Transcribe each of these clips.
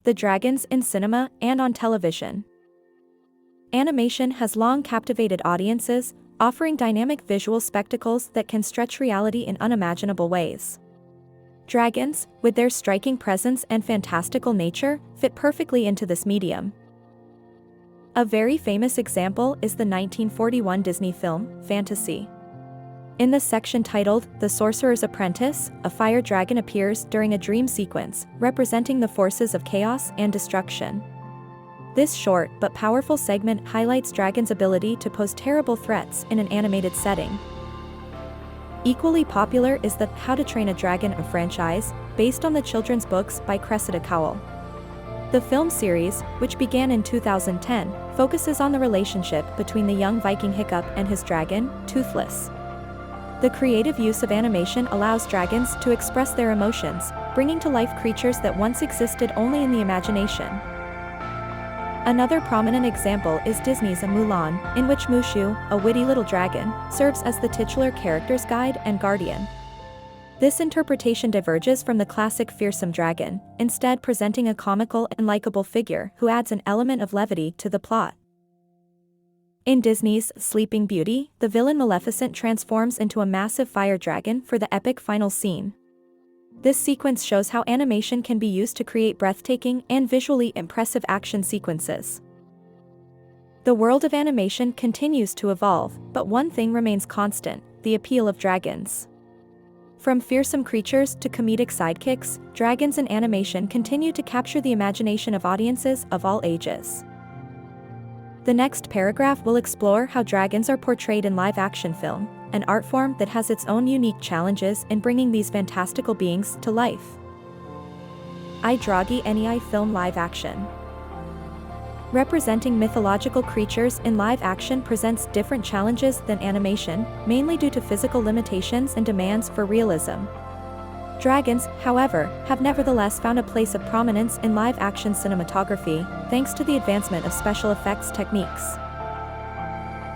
The dragons in cinema and on television. Animation has long captivated audiences, offering dynamic visual spectacles that can stretch reality in unimaginable ways. Dragons, with their striking presence and fantastical nature, fit perfectly into this medium. A very famous example is the 1941 Disney film, Fantasy. In the section titled The Sorcerer's Apprentice, a fire dragon appears during a dream sequence, representing the forces of chaos and destruction. This short but powerful segment highlights dragons' ability to pose terrible threats in an animated setting. Equally popular is the How to Train a Dragon franchise, based on the children's books by Cressida Cowell. The film series, which began in 2010, focuses on the relationship between the young Viking Hiccup and his dragon, Toothless. The creative use of animation allows dragons to express their emotions, bringing to life creatures that once existed only in the imagination. Another prominent example is Disney's Mulan, in which Mushu, a witty little dragon, serves as the titular character's guide and guardian. This interpretation diverges from the classic fearsome dragon, instead presenting a comical and likable figure who adds an element of levity to the plot. In Disney's Sleeping Beauty, the villain Maleficent transforms into a massive fire dragon for the epic final scene. This sequence shows how animation can be used to create breathtaking and visually impressive action sequences. The world of animation continues to evolve, but one thing remains constant: the appeal of dragons. From fearsome creatures to comedic sidekicks, dragons in animation continue to capture the imagination of audiences of all ages. The next paragraph will explore how dragons are portrayed in live-action film, an art form that has its own unique challenges in bringing these fantastical beings to life. Dragi Nei film live-action. Representing mythological creatures in live-action presents different challenges than animation, mainly due to physical limitations and demands for realism. Dragons, however, have nevertheless found a place of prominence in live-action cinematography, thanks to the advancement of special effects techniques.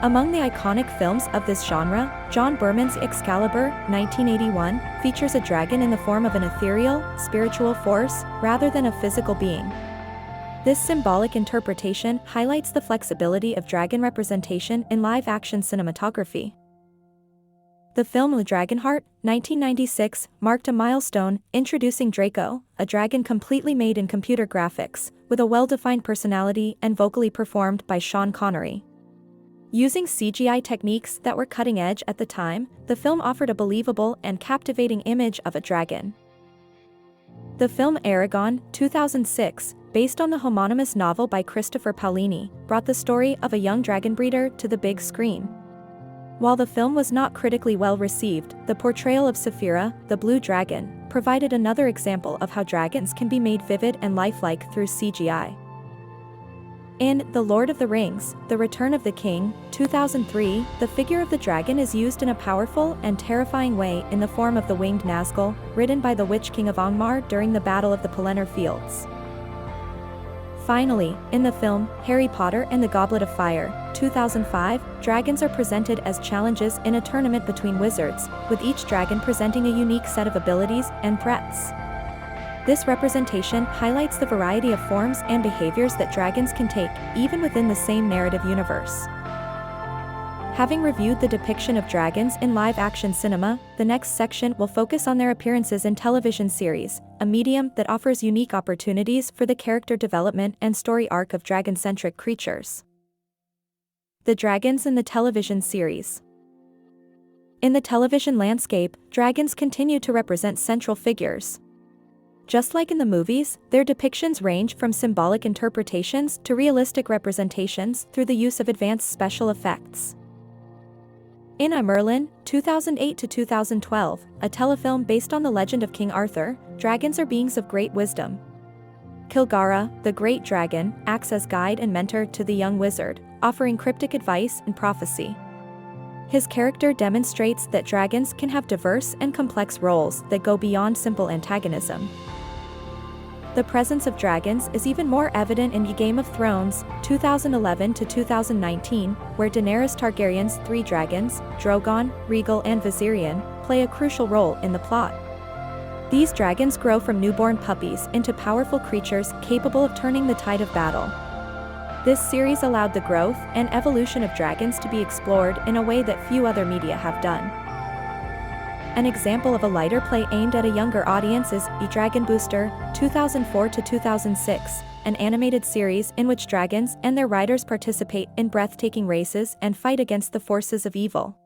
Among the iconic films of this genre, John Berman's Excalibur, 1981, features a dragon in the form of an ethereal, spiritual force, rather than a physical being. This symbolic interpretation highlights the flexibility of dragon representation in live-action cinematography. The film The Dragonheart, 1996, marked a milestone, introducing Draco, a dragon completely made in computer graphics, with a well-defined personality and vocally performed by Sean Connery. Using CGI techniques that were cutting-edge at the time, the film offered a believable and captivating image of a dragon. The film Aragon, 2006, based on the homonymous novel by Christopher Paolini, brought the story of a young dragon breeder to the big screen. While the film was not critically well received, the portrayal of Saphira, the blue dragon, provided another example of how dragons can be made vivid and lifelike through CGI. In The Lord of the Rings, The Return of the King, 2003, the figure of the dragon is used in a powerful and terrifying way in the form of the winged Nazgul, ridden by the Witch King of Angmar during the Battle of the Pelennor Fields. Finally, in the film Harry Potter and the Goblet of Fire, 2005, dragons are presented as challenges in a tournament between wizards, with each dragon presenting a unique set of abilities and threats. This representation highlights the variety of forms and behaviors that dragons can take, even within the same narrative universe. Having reviewed the depiction of dragons in live-action cinema, the next section will focus on their appearances in television series, a medium that offers unique opportunities for the character development and story arc of dragon-centric creatures. The dragons in the television series. In the television landscape, dragons continue to represent central figures. Just like in the movies, their depictions range from symbolic interpretations to realistic representations through the use of advanced special effects. In Merlin, 2008 to 2012, a telefilm based on the legend of King Arthur, dragons are beings of great wisdom. Kilgara, the great dragon, acts as guide and mentor to the young wizard, offering cryptic advice and prophecy. His character demonstrates that dragons can have diverse and complex roles that go beyond simple antagonism. The presence of dragons is even more evident in Game of Thrones, 2011 to 2019, where Daenerys Targaryen's three dragons, Drogon, Rhaegal and Viserion, play a crucial role in the plot. These dragons grow from newborn puppies into powerful creatures capable of turning the tide of battle. This series allowed the growth and evolution of dragons to be explored in a way that few other media have done. An example of a lighter play aimed at a younger audience is Dragon Booster, 2004 to 2006, an animated series in which dragons and their riders participate in breathtaking races and fight against the forces of evil.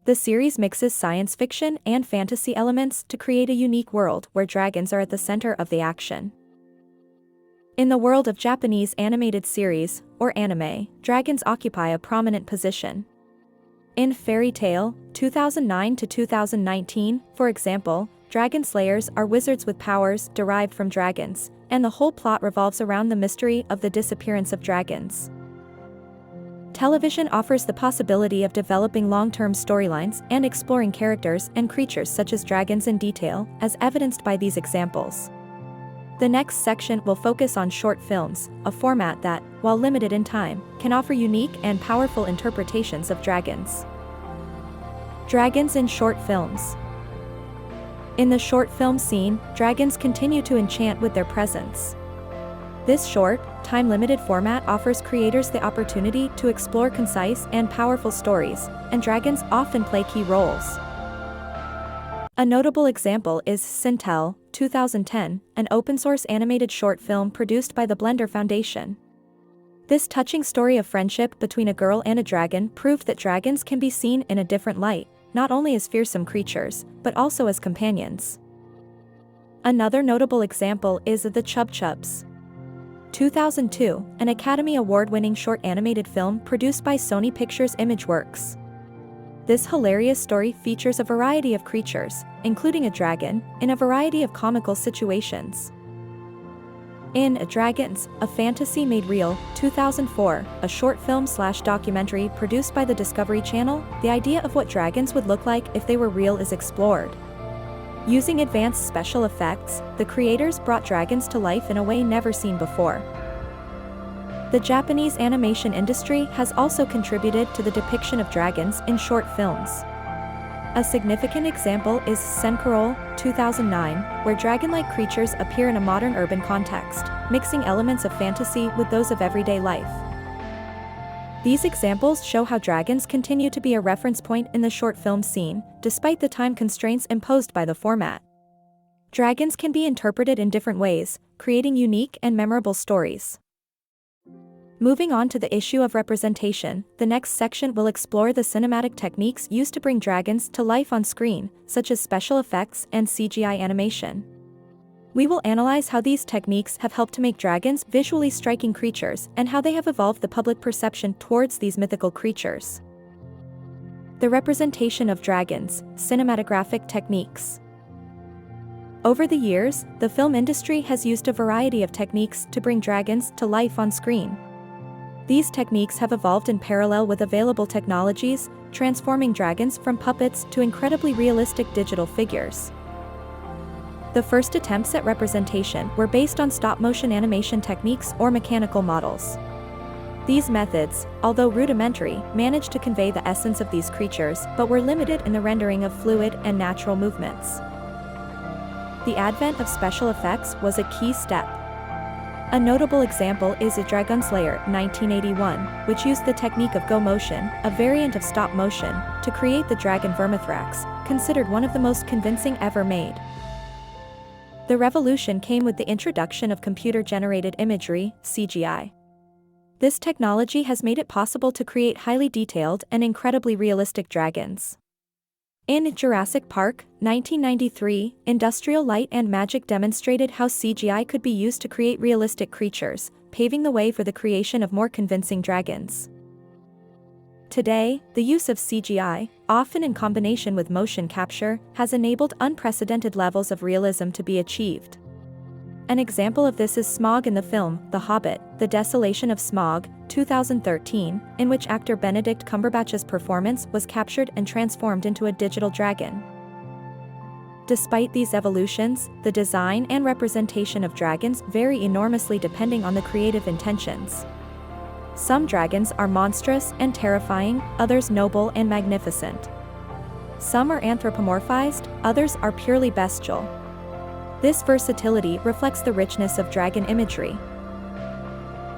The series mixes science fiction and fantasy elements to create a unique world where dragons are at the center of the action. In the world of Japanese animated series, or anime, dragons occupy a prominent position. In Fairy Tail, 2009 to 2019, for example, dragon slayers are wizards with powers derived from dragons, and the whole plot revolves around the mystery of the disappearance of dragons. Television offers the possibility of developing long-term storylines and exploring characters and creatures such as dragons in detail, as evidenced by these examples. The next section will focus on short films, a format that, while limited in time, can offer unique and powerful interpretations of dragons. Dragons in short films. In the short film scene, dragons continue to enchant with their presence. This short, time-limited format offers creators the opportunity to explore concise and powerful stories, and dragons often play key roles. A notable example is Sintel, 2010, an open-source animated short film produced by the Blender Foundation. This touching story of friendship between a girl and a dragon proved that dragons can be seen in a different light, not only as fearsome creatures, but also as companions. Another notable example is The Chub Chubs. 2002, an Academy Award-winning short animated film produced by Sony Pictures Imageworks. This hilarious story features a variety of creatures, including a dragon, in a variety of comical situations. In Dragons, a Fantasy Made Real, 2004, a short film/documentary produced by the Discovery Channel, the idea of what dragons would look like if they were real is explored. Using advanced special effects, the creators brought dragons to life in a way never seen before. The Japanese animation industry has also contributed to the depiction of dragons in short films. A significant example is Senkurol, 2009, where dragon-like creatures appear in a modern urban context, mixing elements of fantasy with those of everyday life. These examples show how dragons continue to be a reference point in the short film scene, despite the time constraints imposed by the format. Dragons can be interpreted in different ways, creating unique and memorable stories. Moving on to the issue of representation, the next section will explore the cinematic techniques used to bring dragons to life on screen, such as special effects and CGI animation. We will analyze how these techniques have helped to make dragons visually striking creatures and how they have evolved the public perception towards these mythical creatures. The representation of dragons, cinematographic techniques. Over the years, the film industry has used a variety of techniques to bring dragons to life on screen. These techniques have evolved in parallel with available technologies, transforming dragons from puppets to incredibly realistic digital figures. The first attempts at representation were based on stop-motion animation techniques or mechanical models. These methods, although rudimentary, managed to convey the essence of these creatures but were limited in the rendering of fluid and natural movements. The advent of special effects was a key step. A notable example is Dragon Slayer, 1981, which used the technique of go motion, a variant of stop motion, to create the dragon Vermithrax, considered one of the most convincing ever made. The revolution came with the introduction of computer-generated imagery, CGI. This technology has made it possible to create highly detailed and incredibly realistic dragons. In Jurassic Park, 1993, Industrial Light and Magic demonstrated how CGI could be used to create realistic creatures, paving the way for the creation of more convincing dragons. Today, the use of CGI, often in combination with motion capture, has enabled unprecedented levels of realism to be achieved. An example of this is Smaug in the film The Hobbit: The Desolation of Smaug, 2013, in which actor Benedict Cumberbatch's performance was captured and transformed into a digital dragon. Despite these evolutions, the design and representation of dragons vary enormously depending on the creative intentions. Some dragons are monstrous and terrifying, others noble and magnificent. Some are anthropomorphized, others are purely bestial. This versatility reflects the richness of dragon imagery.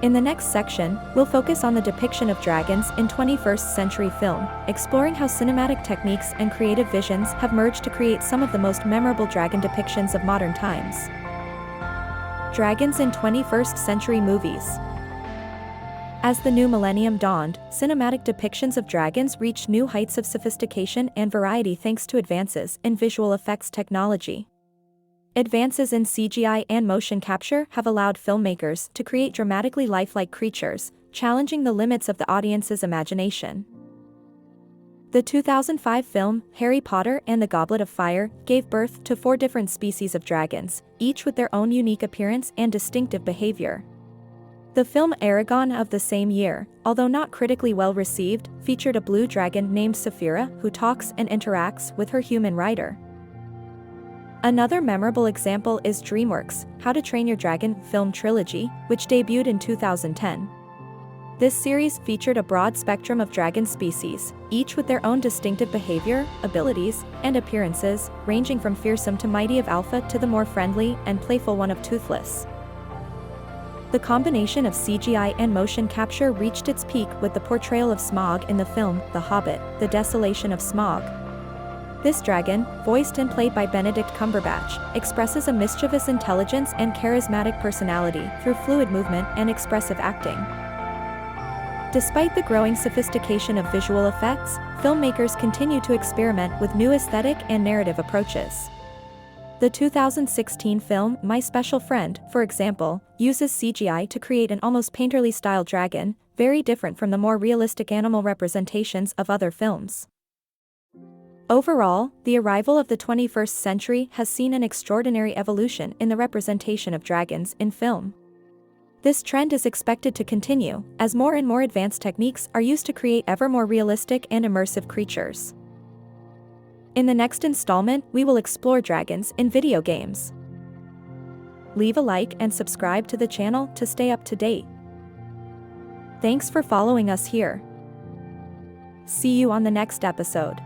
In the next section, we'll focus on the depiction of dragons in 21st century film, exploring how cinematic techniques and creative visions have merged to create some of the most memorable dragon depictions of modern times. Dragons in 21st century movies. As the new millennium dawned, cinematic depictions of dragons reached new heights of sophistication and variety thanks to advances in visual effects technology. Advances in CGI and motion capture have allowed filmmakers to create dramatically lifelike creatures, challenging the limits of the audience's imagination. The 2005 film, Harry Potter and the Goblet of Fire, gave birth to 4 different species of dragons, each with their own unique appearance and distinctive behavior. The film Aragon of the same year, although not critically well received, featured a blue dragon named Saphira who talks and interacts with her human rider. Another memorable example is DreamWorks' How to Train Your Dragon film trilogy, which debuted in 2010. This series featured a broad spectrum of dragon species, each with their own distinctive behavior, abilities, and appearances, ranging from fearsome to mighty of Alpha to the more friendly and playful one of Toothless. The combination of CGI and motion capture reached its peak with the portrayal of Smaug in the film The Hobbit: The Desolation of Smaug. This dragon, voiced and played by Benedict Cumberbatch, expresses a mischievous intelligence and charismatic personality through fluid movement and expressive acting. Despite the growing sophistication of visual effects, filmmakers continue to experiment with new aesthetic and narrative approaches. The 2016 film My Special Friend, for example, uses CGI to create an almost painterly-style dragon, very different from the more realistic animal representations of other films. Overall, the arrival of the 21st century has seen an extraordinary evolution in the representation of dragons in film. This trend is expected to continue, as more and more advanced techniques are used to create ever more realistic and immersive creatures. In the next installment, we will explore dragons in video games. Leave a like and subscribe to the channel to stay up to date. Thanks for following us here. See you on the next episode.